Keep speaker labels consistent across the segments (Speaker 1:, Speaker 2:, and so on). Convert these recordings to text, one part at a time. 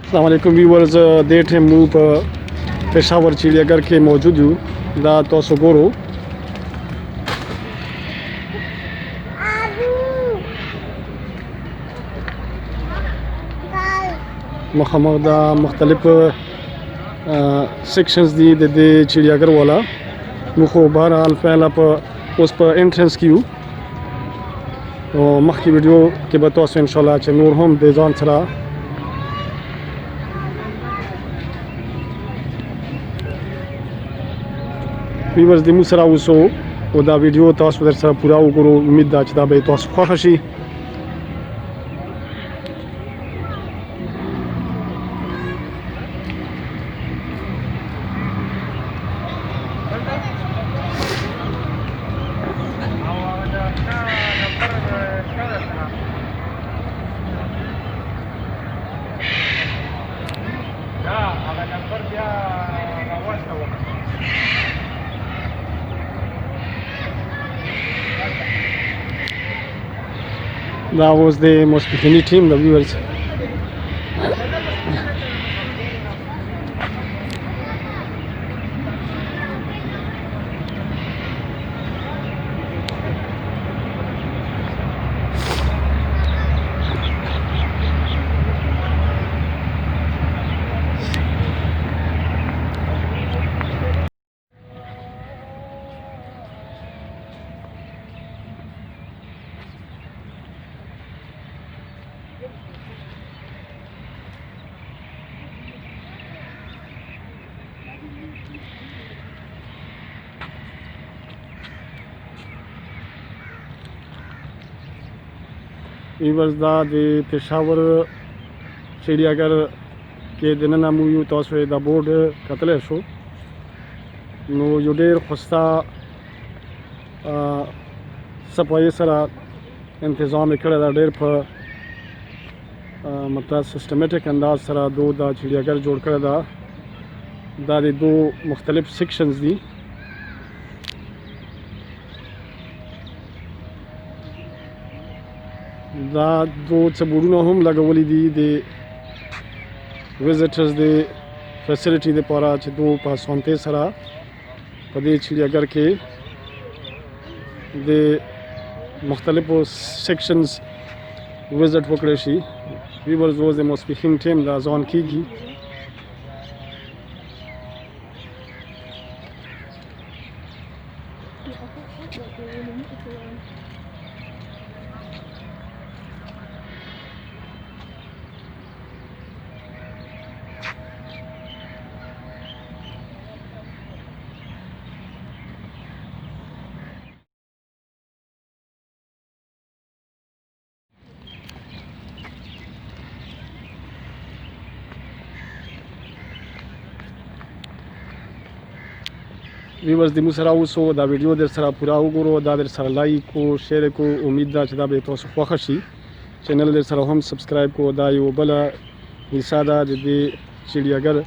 Speaker 1: अस्सलाम वालेकुम व्यूअर्स दे टे मूं पे पेशावर चिड़ियाघर के मौजूद हूँ दा तो गोरो मखमग दा मुख्तलिफ सेक्शंस दी दे चिड़ियाघर वाला मुखो बहरहाल पहला उस पर एंट्रेंस की हूँ तो मख की वीडियो के बतौर से इंशाल्लाह नूर हम देजान सरा व्यूअर्स दी मुसरा उसो ओदा वीडियो तास उधर सरा पूरा उगरो उम्मीद दा चदा बे तास खुशी That was the Mosquitini team, the viewers. Viewers दा दे पेशावर चिड़ियाघर के दिन नामू तौसवे दा बोर्ड कतले शो नो यो डेर खुस्ता सफाई सरा इंतज़ाम करे दा डेर पर मतलब सिस्टमेटिक अंदाज सरा दो दा चिड़ियाघर जोड़ करे दा दे दो मुख्तलिफ सेक्शंस दी दा दो सबूरना हम लगवली दी दे विजिटर्स दे फैसिलिटी दे पारा दो पासोंते सरा पदे चिड़ियाघर के दे मुख्तलिफ सेक्शंस विजिट वकरेशी viewers was the most speaking team दा जोन कीगी व्यूअर्स दी मुसरा उसो दा वीडियो दर सरा पूरा उगरो दा दर सरा लाइक को शेयर को उम्मीद दा चदा बे तो खुशी चैनल दर सरा हम सब्सक्राइब को दा यो बला हिस्सा दा दे चिड़ियाघर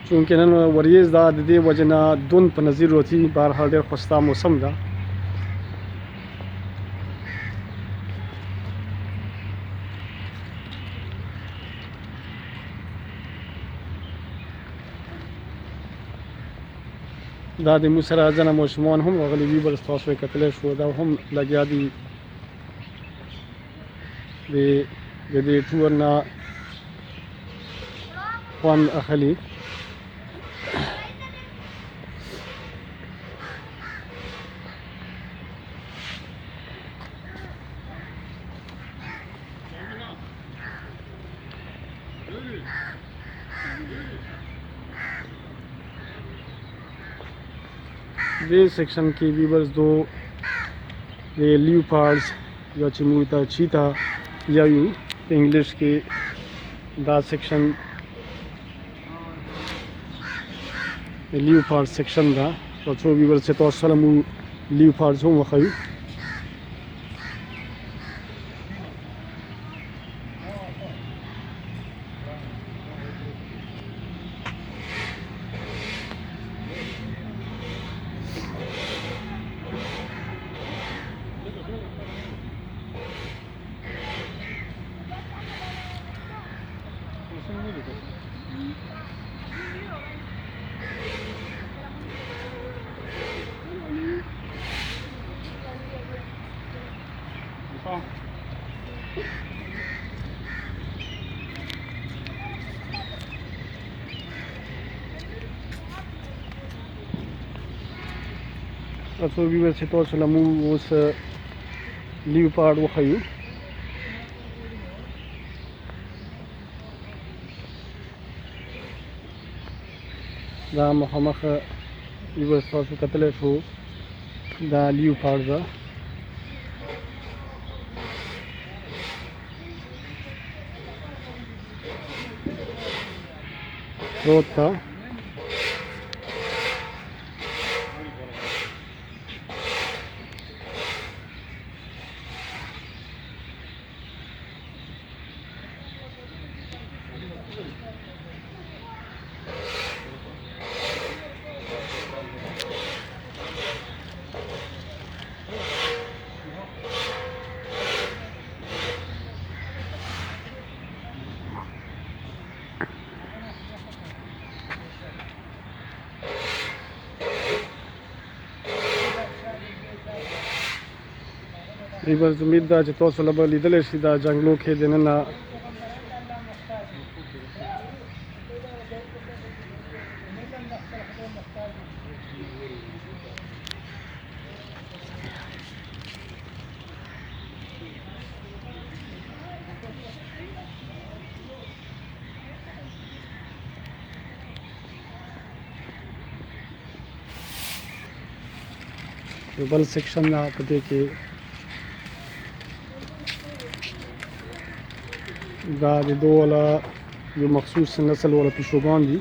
Speaker 1: चूँकि नन वरीज दा दे वजना दुन पर नज़ीर होती बहरहाल डेर खुस्ता मौसम दा دا د موسره ځنه ماشومان هم راغلي وي بل ستاسو یې کتلی شو دا هم لګیا دي د دې ټور نه خوند اخلي दे सेक्शन के व्यूअर्स दो दे लियोपार्ड्स या चिमूता चीता या यू इंग्लिश के दा सेक्शन लियोपार्ड सेक्शन दा तो चो व्यूअर्स से तो सलमू लियोपार्ड्स हो वखयू تاسو ویور چې تاسو له موږ اوس لیوپارډ وښیو. دا مخامخ ویور تاسو کتلی شو دا لیوپارډ ده. پروت ده. ویورز امید ده چې تاسو له به لیدلی شي دا جنګلو کې دننه یو بل سیکشن ده په دې کې دا د دو والا یو مخصوص نسل والا پیشوګان دي.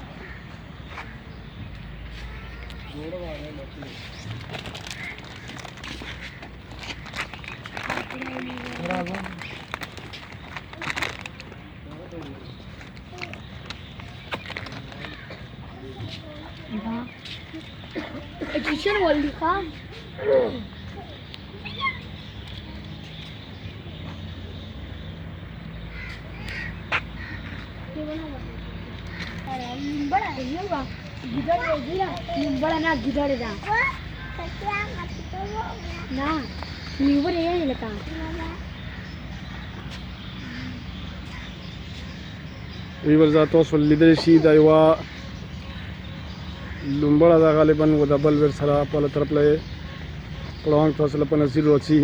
Speaker 1: ویورز تاسو لیدلی شي دا یوه لومبړه ده غالبا و د بل ور سره په بله طرف له یې پړانګ تاسو له په نظر راځي.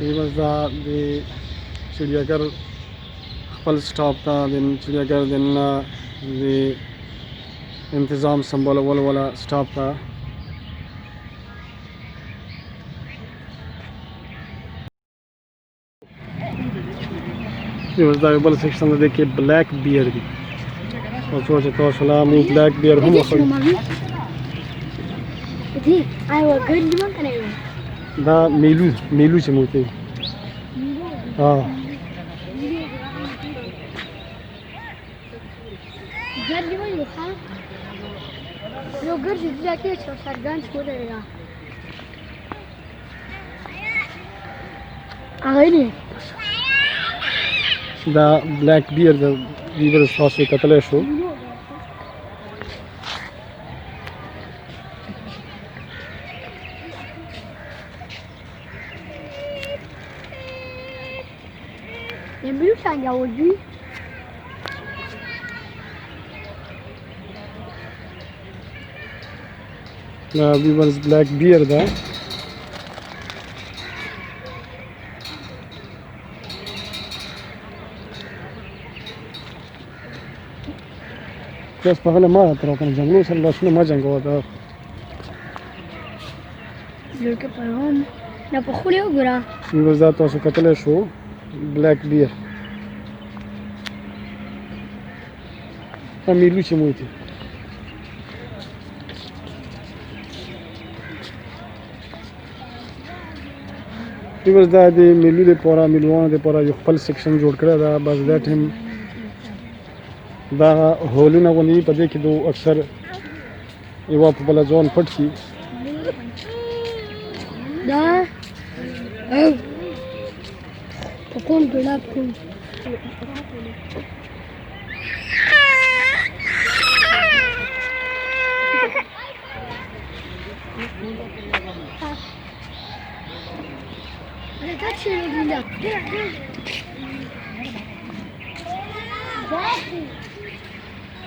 Speaker 1: ویورز دا د چڑیاگھر خپل سټاپ ته د چڑیاگھر دننه د انتظام سمبالول والا سټاپ ته ویورز دا یو بل سیکشن ده کې بلیک بیر دي. تاسو چې تاسو له موږ بلیک بیر هم وښیو. دا میلو چې موږ کوي. دا بلیک بیر د ویورز تاسو یې کتلی شو. دا ویورز بلیک بیر ده. بس په غله ما تر کنه جنگلو سره لاسونه ما جنگو دا
Speaker 2: یو کې پرون نه په خولي وګرا
Speaker 1: ویورز دا تاسو کتلې شو بلیک بیر فامیلو چې موتی ویورز دا د میلو لپاره میلوانو لپاره یو خپل سیکشن جوړ کړی دا بس دا ټیم دا هولونه غوندې په دې کې دو اکثر یوه په بله ځوان پټ شي
Speaker 2: دا په کوم ګلاب کوم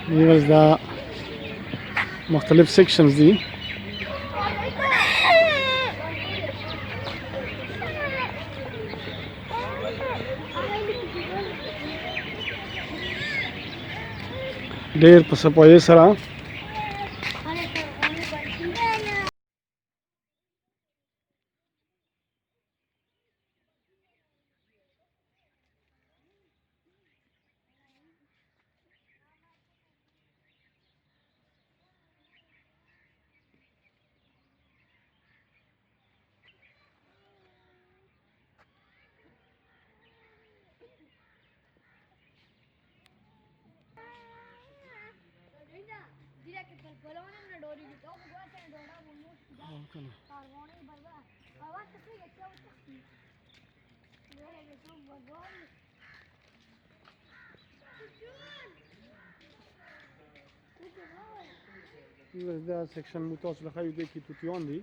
Speaker 1: ویورز دا مختلف سیکشنز دي ډېر په صفایۍ سره دا سیکشن مو تاسو له ښایي دې کې توتیان دي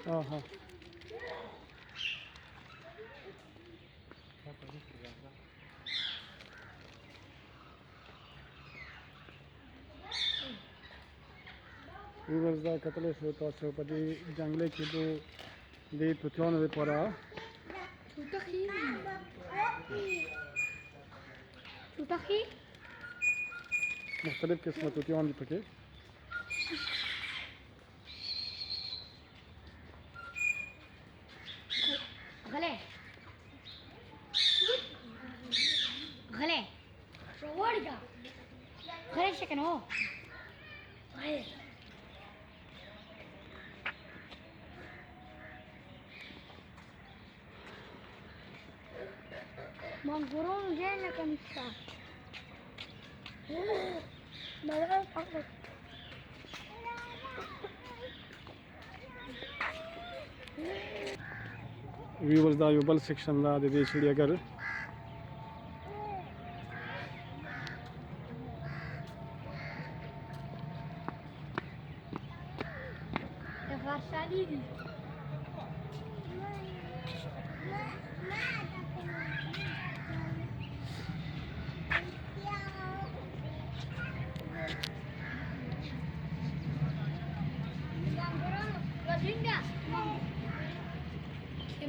Speaker 1: آها ویورز دا کتلی شو تاسو په دې جنګله کې د توتیانو لپاره مختلف قسمه توتیان دي پکې
Speaker 2: منظورون جاي لك مش
Speaker 1: ویورز دا یو بل سیکشن دا د دې چړیاګھر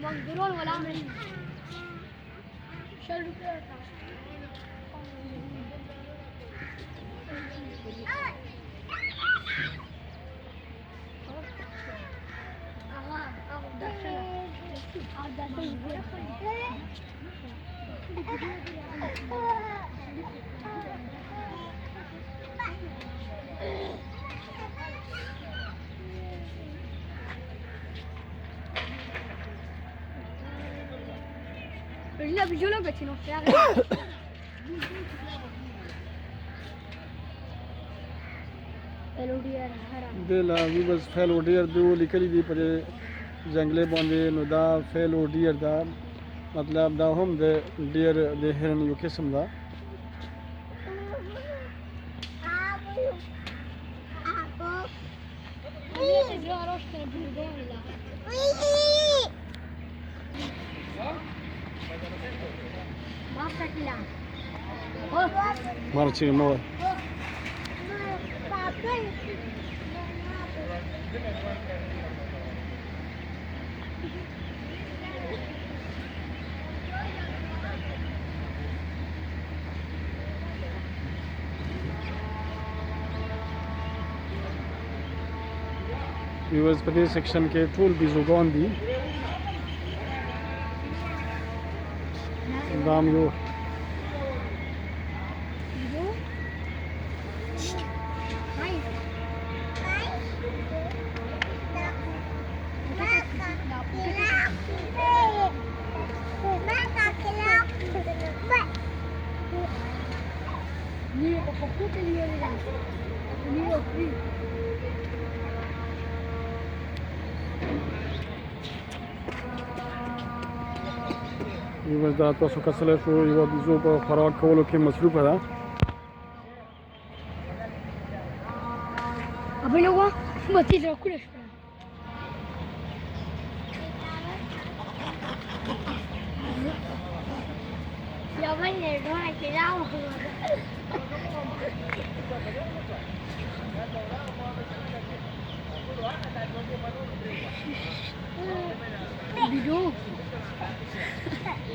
Speaker 2: منظورون ولا عمري شلو كده لا بيجولو بتنو
Speaker 1: د لا ویورز فیلو ډیر دی لیکلي دي پر جنگلې باندې نو دا فیلو ډیر ده مطلب دا هم د ډیر د هرن یو قسم ده مار چې مو ویورز په دې سیکشن کې ټول بیزوګان دي دا هم یو ویورز دا تاسو کتلی شو یوه بیزو په خوراک کولو کې مصروفه ده
Speaker 2: Abuelo, bati lo kuleş. Ya ben de doğa kiram. Bijo.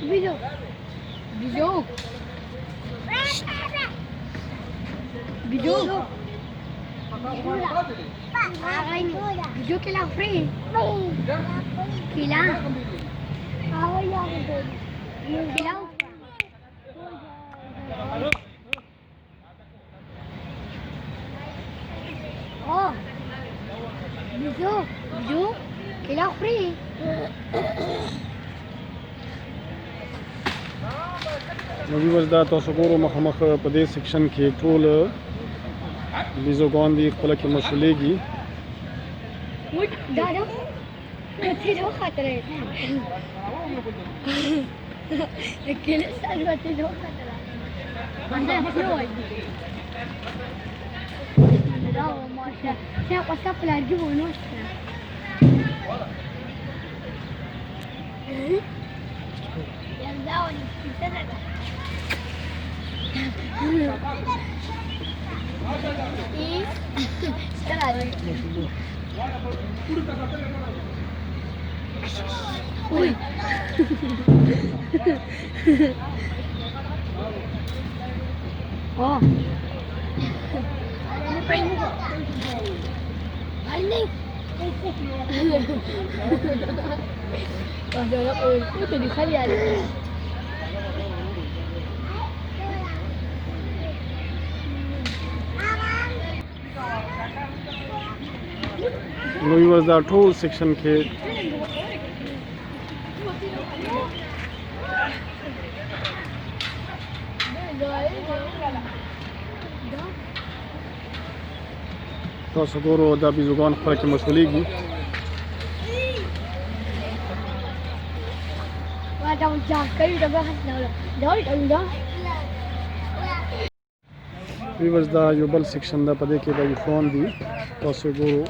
Speaker 2: Bijo. Bijo. Bijo. Bijo kila free. Kila. Kila. Oh. Bijo. Bijo kila free.
Speaker 1: نو ویورز دا تاسو ګورو مخامخ په دې سیکشن کې ټول بیزوګان دي خپله کې مشغولېږي
Speaker 2: دادا بچې نو خطرې کله ستاسو بچې نو خطرې باندې شوی دا ماشه څه قصه پلارګي ونه شته Uy. Oh. Aneh. Ada itu di kalian.
Speaker 1: نو ویورز دا ټول سیکشن کې تاسو ګورو دا بیزوګان خپله کې مشغولېږي ویورز دا یو بل سیکشن ده په دې کې دا یوخان دي تاسو ګورو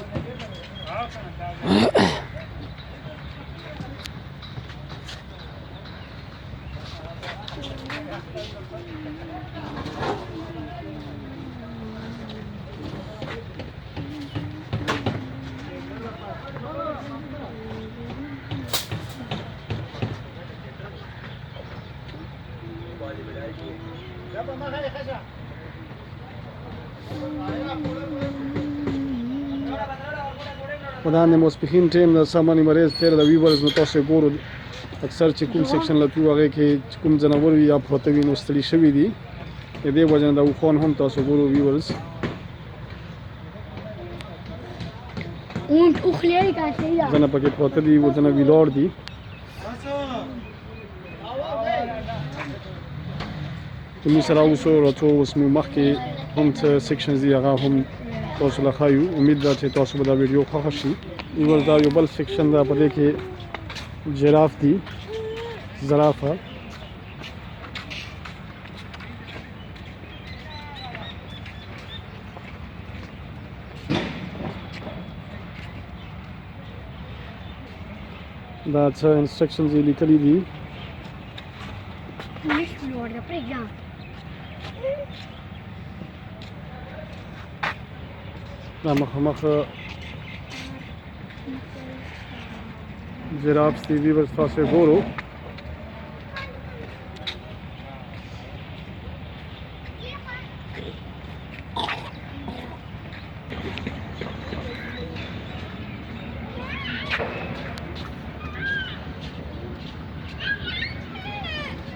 Speaker 1: خدا د ماسپښین ټایم د ساماني مریض تیر د ویورز نو تاسو ګورو اکثر چې کوم سیکشن لتو هغه کې کوم ځناور وي یا پروته وي نو ستړي شوي دي د دې وجه نه د اوښان هم تاسو ګورو ویورز ځنه پکې پروته دي و ځنه ویلار دي موږ سره اوسو راځو اوس مو مخکې هم څه سیکشنز دي هغه هم تاسو له ښایو امید ده چې تاسو به دا ویډیو خوښه شي ویورز دا یو بل سیکشن دا په دې کې جراف دي زرافه دا څه انسټرکشنز یې لیکلي دي دا مخامخ جراف دي ویورز تاسو ګورو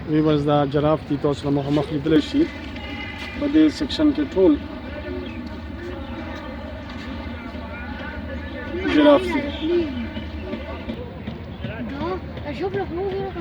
Speaker 1: ویورز دا جراف دي تاسو مخامخ لیدلی شي په دې سیکشن کې ټول جراف دي
Speaker 2: شوف لك مو غير